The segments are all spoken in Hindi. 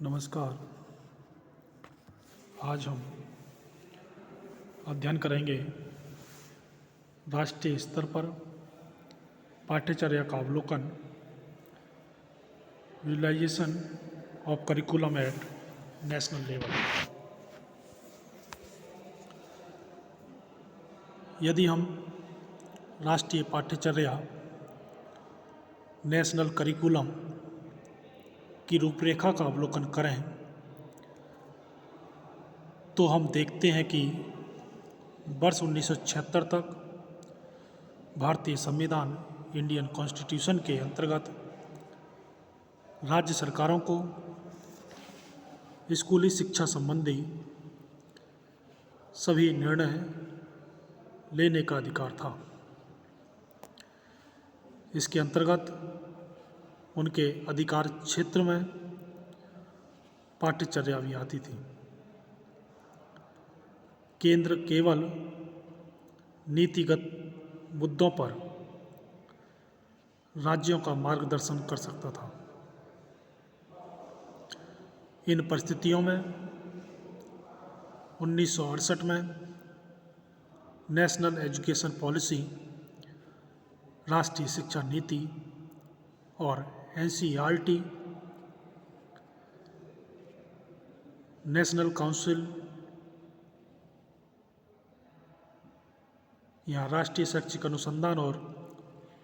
नमस्कार। आज हम अध्ययन करेंगे राष्ट्रीय स्तर पर पाठ्यचर्या का अवलोकन, visualisation of curriculum at national level. यदि हम राष्ट्रीय पाठ्यचर्या नेशनल करिकुलम की रूपरेखा का अवलोकन करें तो हम देखते हैं कि वर्ष 1976 तक भारतीय संविधान इंडियन कॉन्स्टिट्यूशन के अंतर्गत राज्य सरकारों को स्कूली शिक्षा संबंधी सभी निर्णय लेने का अधिकार था। इसके अंतर्गत उनके अधिकार क्षेत्र में पाठ्यचर्या भी आती थी। केंद्र केवल नीतिगत मुद्दों पर राज्यों का मार्गदर्शन कर सकता था। इन परिस्थितियों में 1968 में नेशनल एजुकेशन पॉलिसी, राष्ट्रीय शिक्षा नीति और एनसीईआरटी, नेशनल काउंसिल या राष्ट्रीय शैक्षिक अनुसंधान और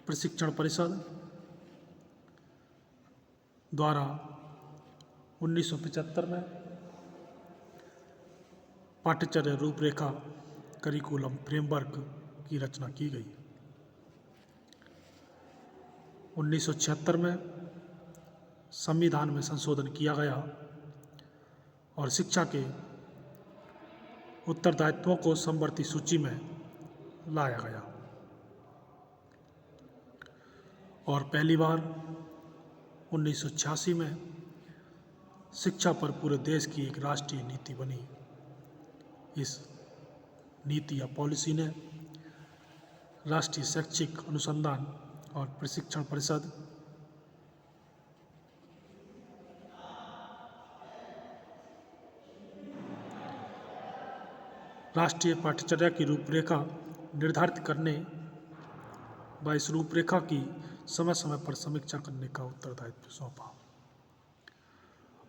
प्रशिक्षण परिषद द्वारा 1975 में पाठ्यचर्या रूपरेखा करिकुलम फ्रेमवर्क की रचना की गई। 1976 में संविधान में संशोधन किया गया और शिक्षा के उत्तरदायित्वों को समवर्ती सूची में लाया गया और पहली बार 1986 में शिक्षा पर पूरे देश की एक राष्ट्रीय नीति बनी। इस नीति या पॉलिसी ने राष्ट्रीय शैक्षिक अनुसंधान और प्रशिक्षण परिषद, राष्ट्रीय पाठ्यचर्या की रूपरेखा निर्धारित करने व इस रूपरेखा की समय समय पर समीक्षा करने का उत्तरदायित्व सौंपा।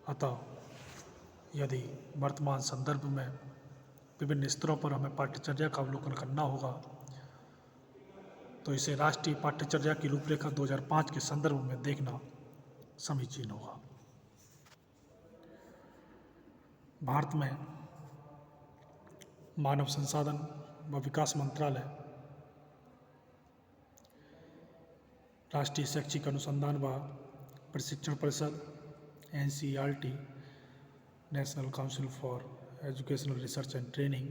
अतः यदि वर्तमान संदर्भ में विभिन्न स्तरों पर हमें पाठ्यचर्या का अवलोकन करना होगा तो इसे राष्ट्रीय पाठ्यचर्या की रूपरेखा 2005 के संदर्भ में देखना समीचीन होगा। भारत में मानव संसाधन व विकास मंत्रालय, राष्ट्रीय शैक्षिक अनुसंधान व प्रशिक्षण परिषद NCERT, national council for educational research and training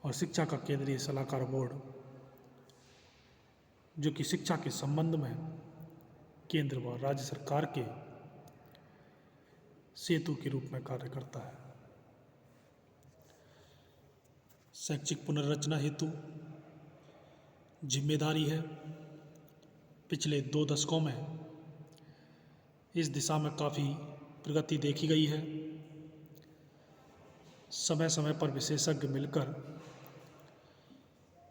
और शिक्षा का केंद्रीय सलाहकार बोर्ड, जो कि शिक्षा के संबंध में केंद्र व राज्य सरकार के सेतु के रूप में कार्य करता है। शैक्षिक पुनर्रचना हेतु जिम्मेदारी है। पिछले 2 दशकों में इस दिशा में काफ़ी प्रगति देखी गई है। समय समय पर विशेषज्ञ मिलकर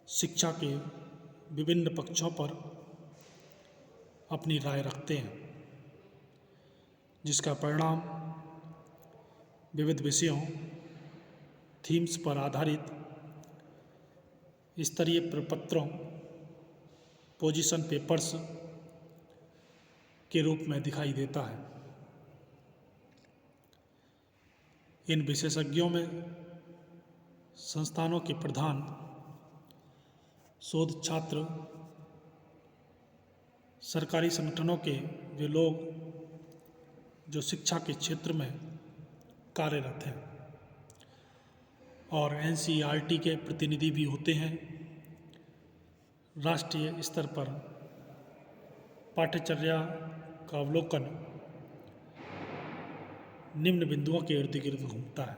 शिक्षा के विभिन्न पक्षों पर अपनी राय रखते हैं, जिसका परिणाम विविध विषयों, थीम्स पर आधारित स्तरीय प्रपत्रों, पोजीशन पेपर्स के रूप में दिखाई देता है। इन विशेषज्ञों में संस्थानों के प्रधान, शोध छात्र, सरकारी संगठनों के वे लोग जो शिक्षा के क्षेत्र में कार्यरत हैं और एनसीईआरटी के प्रतिनिधि भी होते हैं। राष्ट्रीय स्तर पर पाठ्यचर्या का अवलोकन निम्न बिंदुओं के इर्द गिर्द घूमता है,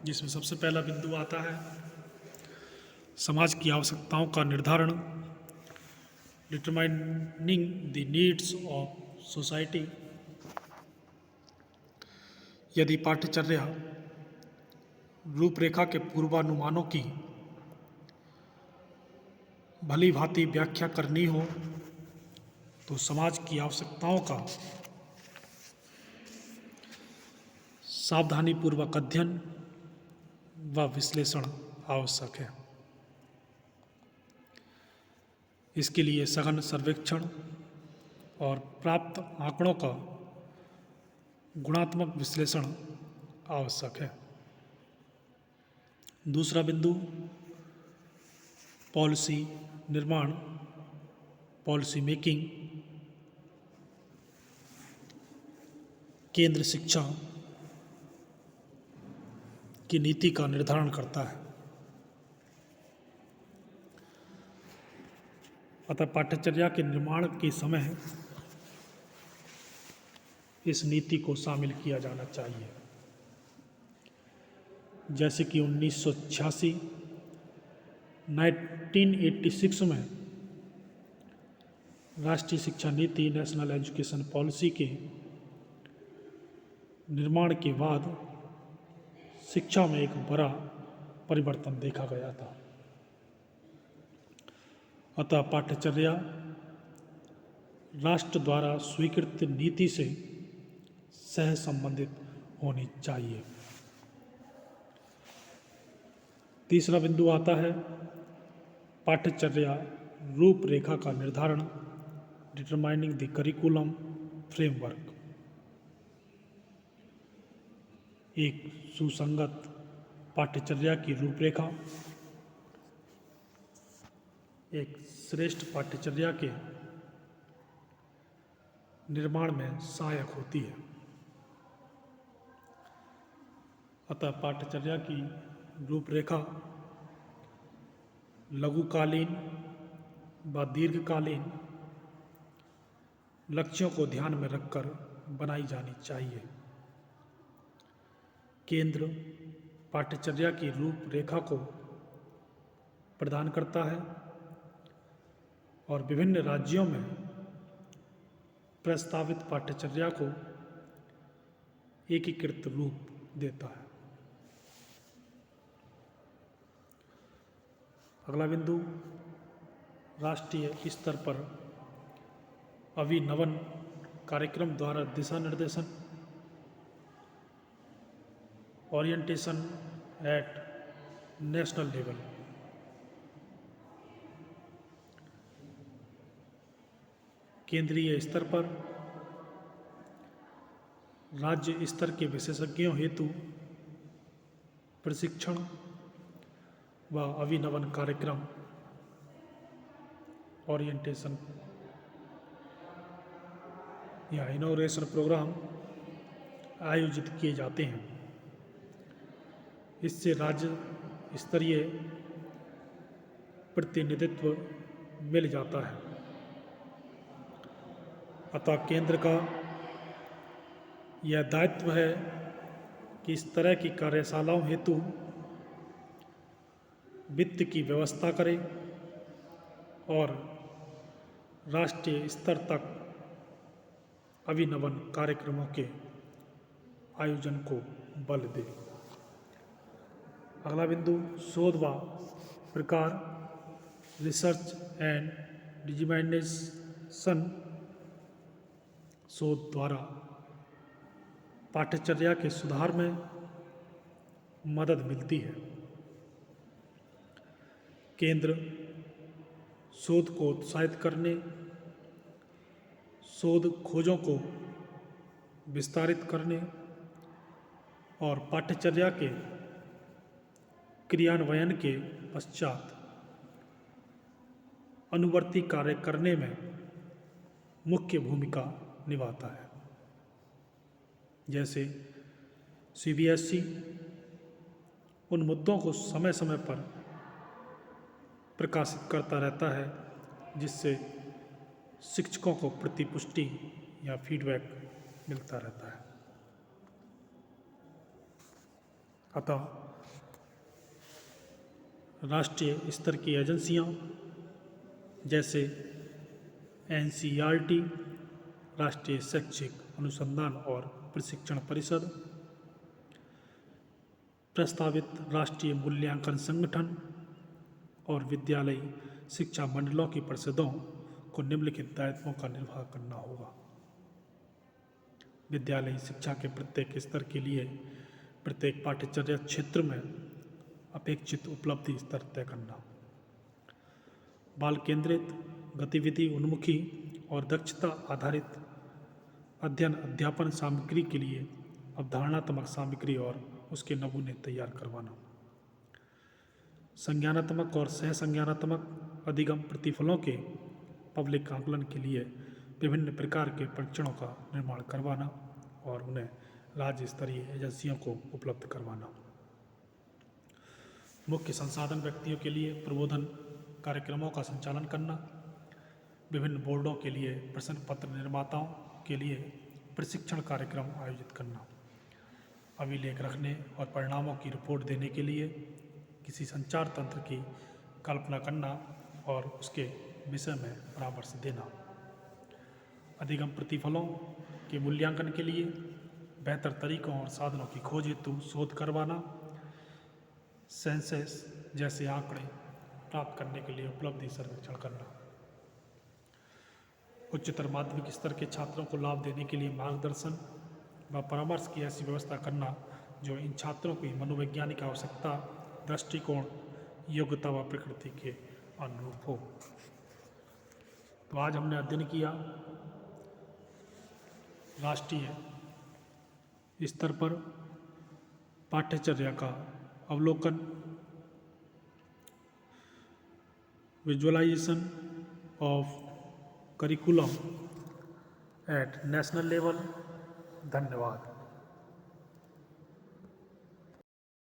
जिसमें सबसे पहला बिंदु आता है समाज की आवश्यकताओं का निर्धारण, determining the needs of society, यदि पाठ्यचर्या रूपरेखा के पूर्वानुमानों की भली भांति व्याख्या करनी हो तो समाज की आवश्यकताओं का सावधानीपूर्वक अध्ययन व विश्लेषण आवश्यक है। इसके लिए सघन सर्वेक्षण और प्राप्त आंकड़ों का गुणात्मक विश्लेषण आवश्यक है। दूसरा बिंदु, पॉलिसी निर्माण, पॉलिसी मेकिंग, केंद्र शिक्षा की नीति का निर्धारण करता है। अतः पाठ्यचर्या के निर्माण के समय इस नीति को शामिल किया जाना चाहिए। जैसे कि 1986 में राष्ट्रीय शिक्षा नीति, नेशनल एजुकेशन पॉलिसी के निर्माण के बाद शिक्षा में एक बड़ा परिवर्तन देखा गया था। अतः पाठ्यचर्या राष्ट्र द्वारा स्वीकृत नीति से सह संबंधित होनी चाहिए। तीसरा बिंदु आता है पाठ्यचर्या रूपरेखा का निर्धारण, डिटरमाइनिंग द करिकुलम फ्रेमवर्क। एक सुसंगत पाठ्यचर्या की रूपरेखा एक श्रेष्ठ पाठ्यचर्या के निर्माण में सहायक होती है। अतः पाठ्यचर्या की रूपरेखा लघुकालीन व दीर्घकालीन लक्ष्यों को ध्यान में रखकर बनाई जानी चाहिए। केंद्र पाठ्यचर्या की रूपरेखा को प्रदान करता है और विभिन्न राज्यों में प्रस्तावित पाठ्यचर्या को एकीकृत रूप देता है। अगला बिंदु, राष्ट्रीय स्तर पर अभिनवन कार्यक्रम द्वारा दिशा निर्देशन, ओरिएंटेशन एट नेशनल लेवल। केंद्रीय स्तर पर राज्य स्तर के विशेषज्ञों हेतु प्रशिक्षण व अभिनवन कार्यक्रम, ओरिएंटेशन या इनोग्रेशन प्रोग्राम आयोजित किए जाते हैं। इससे राज्य स्तरीय प्रतिनिधित्व मिल जाता है। अतः केंद्र का यह दायित्व है कि इस तरह की कार्यशालाओं हेतु वित्त की व्यवस्था करें और राष्ट्रीय स्तर तक अभिनवन कार्यक्रमों के आयोजन को बल दे। अगला बिंदु, शोध व प्रकार, रिसर्च एंड डिजिमाइनेशन। शोध द्वारा पाठ्यचर्या के सुधार में मदद मिलती है। केंद्र शोध को उत्साहित करने, शोध खोजों को विस्तारित करने और पाठ्यचर्या के क्रियान्वयन के पश्चात अनुवर्ती कार्य करने में मुख्य भूमिका निभाता है। जैसे CBSE उन मुद्दों को समय समय पर प्रकाशित करता रहता है जिससे शिक्षकों को प्रतिपुष्टि या फीडबैक मिलता रहता है। अतः राष्ट्रीय स्तर की एजेंसियां जैसे NCERT, राष्ट्रीय शैक्षिक अनुसंधान और प्रशिक्षण परिषद, प्रस्तावित राष्ट्रीय मूल्यांकन संगठन और विद्यालयी शिक्षा मंडलों की परिषदों को निम्नलिखित दायित्वों का निर्वाह करना होगा। विद्यालयी शिक्षा के प्रत्येक स्तर के लिए प्रत्येक पाठ्यचर्या क्षेत्र में अपेक्षित उपलब्धि स्तर तय करना। बाल केंद्रित, गतिविधि उन्मुखी और दक्षता आधारित अध्ययन अध्यापन सामग्री के लिए अवधारणात्मक सामग्री और उसके नमूने तैयार करवाना। संज्ञानात्मक और सह संज्ञानात्मक अधिगम प्रतिफलों के पब्लिक आकलन के लिए विभिन्न प्रकार के परीक्षणों का निर्माण करवाना और उन्हें राज्य स्तरीय एजेंसियों को उपलब्ध करवाना। मुख्य संसाधन व्यक्तियों के लिए प्रबोधन कार्यक्रमों का संचालन करना। विभिन्न बोर्डों के लिए प्रश्न पत्र निर्माताओं के लिए प्रशिक्षण कार्यक्रम आयोजित करना। अभिलेख रखने और परिणामों की रिपोर्ट देने के लिए किसी संचार तंत्र की कल्पना करना और उसके विषय में परामर्श देना। अधिगम प्रतिफलों के मूल्यांकन के लिए बेहतर तरीकों और साधनों की खोज हेतु शोध करवाना। सेंसस जैसे आंकड़े प्राप्त करने के लिए उपलब्धि सर्वेक्षण करना। उच्चतर माध्यमिक स्तर के छात्रों को लाभ देने के लिए मार्गदर्शन व परामर्श की ऐसी व्यवस्था करना जो इन छात्रों की मनोवैज्ञानिक आवश्यकता, दृष्टिकोण, योग्यता व प्रकृति के अनुरूप हो। तो आज हमने अध्ययन किया राष्ट्रीय स्तर पर पाठ्यचर्या का अवलोकन, visualisation of curriculum at national level. धन्यवाद।